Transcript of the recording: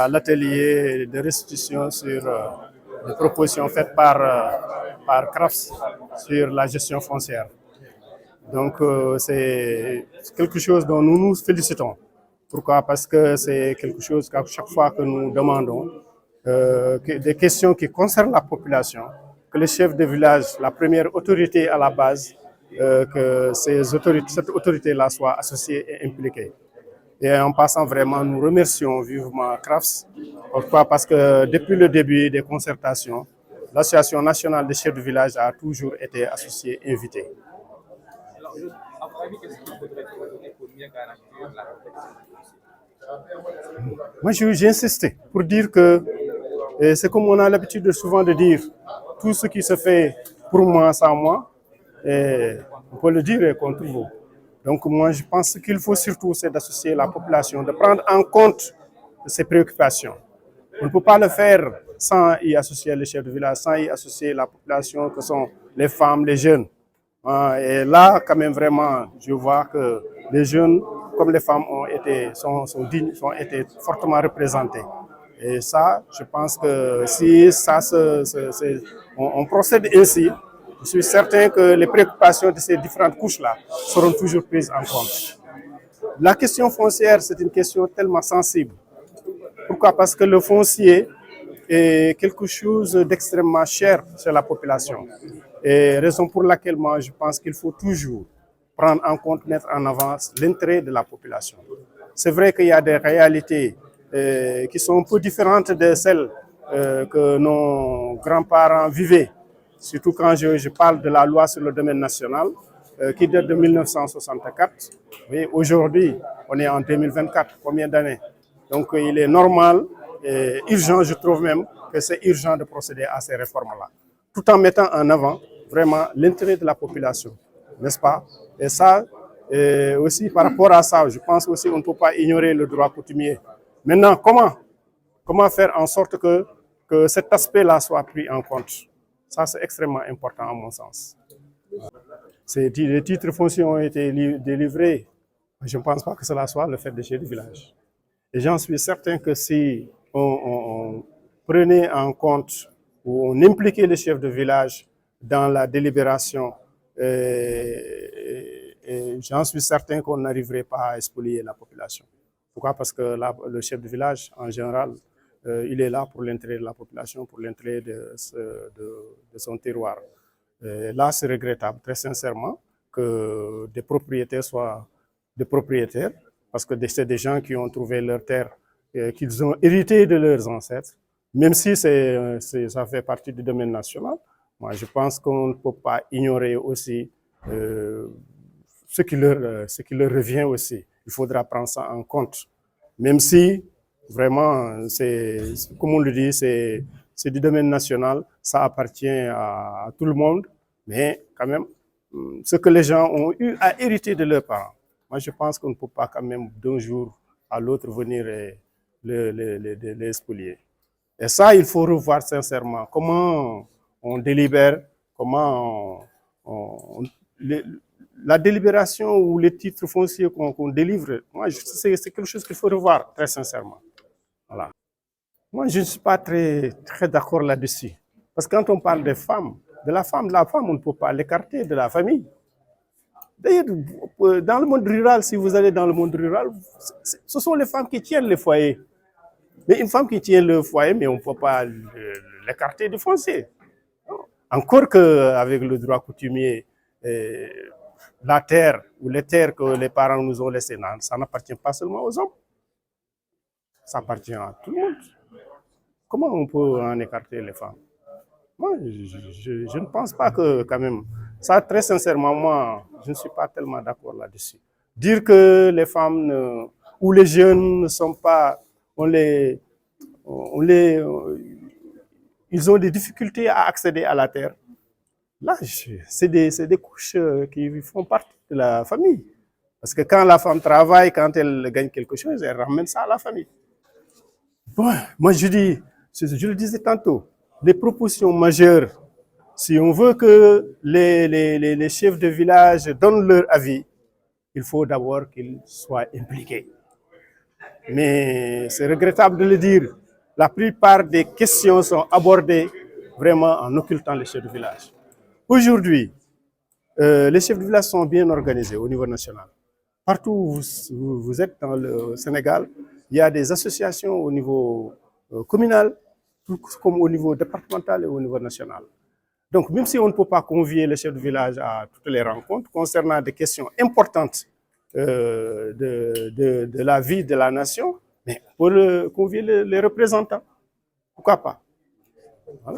à l'atelier de restitution sur les propositions faites par CRAFS sur la gestion foncière. Donc c'est quelque chose dont nous nous félicitons. Pourquoi? Parce que c'est quelque chose qu'à chaque fois que nous demandons, des questions qui concernent la population, que le chef de village, la première autorité à la base, que cette autorité-là soit associée et impliquée. Et en passant vraiment, nous remercions vivement CRAFS. Pourquoi? Parce que depuis le début des concertations, l'Association nationale des chefs de village a toujours été associée, invitée. Alors, à votre avis, qu'est-ce qu'il faudrait donner pour mieux garantir la protection? Moi, j'ai insisté pour dire que c'est comme on a l'habitude souvent de dire, tout ce qui se fait pour moi, sans moi, on peut le dire est contre vous. Donc moi, je pense qu'il faut surtout, c'est d'associer la population, de prendre en compte ses préoccupations. On ne peut pas le faire sans y associer les chefs de village, sans y associer la population que sont les femmes, les jeunes. Et là, quand même, vraiment, je vois que les jeunes, comme les femmes, ont été fortement représentés. Et ça, je pense que si ça on procède ainsi, je suis certain que les préoccupations de ces différentes couches-là seront toujours prises en compte. La question foncière, c'est une question tellement sensible. Pourquoi? Parce que le foncier est quelque chose d'extrêmement cher chez la population. Et raison pour laquelle moi je pense qu'il faut toujours prendre en compte, mettre en avant l'intérêt de la population. C'est vrai qu'il y a des réalités qui sont un peu différentes de celles que nos grands-parents vivaient. Surtout quand je parle de la loi sur le domaine national qui date de 1964. Aujourd'hui, on est en 2024, combien d'années? Donc il est normal et urgent, je trouve même, que c'est urgent de procéder à ces réformes-là, tout en mettant en avant vraiment l'intérêt de la population, n'est-ce pas? Et ça, aussi par rapport à ça, je pense aussi qu'on ne peut pas ignorer le droit coutumier. Maintenant, comment faire en sorte que cet aspect-là soit pris en compte? Ça, c'est extrêmement important à mon sens. Les titres fonciers ont été délivrés. Je ne pense pas que cela soit le fait des chefs de village. Et j'en suis certain que si on prenait en compte ou on impliquait les chefs de village dans la délibération, j'en suis certain qu'on n'arriverait pas à spolier la population. Pourquoi? Parce que le chef de village, en général, il est là pour l'intérêt de la population, pour l'intérêt de son terroir. Là, c'est regrettable, très sincèrement, que des propriétaires soient des propriétaires, parce que c'est des gens qui ont trouvé leur terre, qu'ils ont hérité de leurs ancêtres, même si ça fait partie du domaine national. Moi, je pense qu'on ne peut pas ignorer aussi ce qui leur revient aussi. Il faudra prendre ça en compte, même si vraiment, comme on le dit, c'est du domaine national, ça appartient à tout le monde, mais quand même, ce que les gens ont eu à hériter de leurs parents, moi je pense qu'on ne peut pas quand même d'un jour à l'autre venir les spolier. Et ça, il faut revoir sincèrement comment on délibère, comment la délibération ou les titres fonciers qu'on délivre, moi c'est quelque chose qu'il faut revoir très sincèrement. Voilà. Moi, je ne suis pas très d'accord là-dessus. Parce que quand on parle des femmes, de la femme, on ne peut pas l'écarter de la famille. D'ailleurs, dans le monde rural, si vous allez dans le monde rural, ce sont les femmes qui tiennent les foyers. Mais une femme qui tient le foyer, mais on ne peut pas l'écarter du foncier. Encore qu'avec le droit coutumier, la terre ou les terres que les parents nous ont laissées, ça n'appartient pas seulement aux hommes. Ça appartient à tout le monde. Comment on peut en écarter les femmes? Moi, je ne pense pas que, quand même, ça, très sincèrement, moi, je ne suis pas tellement d'accord là-dessus. Dire que les femmes ou les jeunes ne sont pas, ils ont des difficultés à accéder à la terre. Là, c'est des couches qui font partie de la famille. Parce que quand la femme travaille, quand elle gagne quelque chose, elle ramène ça à la famille. Bon, moi, je le disais tantôt, les propositions majeures, si on veut que les chefs de village donnent leur avis, il faut d'abord qu'ils soient impliqués. Mais c'est regrettable de le dire, la plupart des questions sont abordées vraiment en occultant les chefs de village. Aujourd'hui, les chefs de village sont bien organisés au niveau national. Partout où vous êtes dans le Sénégal, il y a des associations au niveau communal, tout comme au niveau départemental et au niveau national. Donc, même si on ne peut pas convier les chefs de village à toutes les rencontres concernant des questions importantes de la vie de la nation, mais pour convier les représentants, pourquoi pas? Voilà.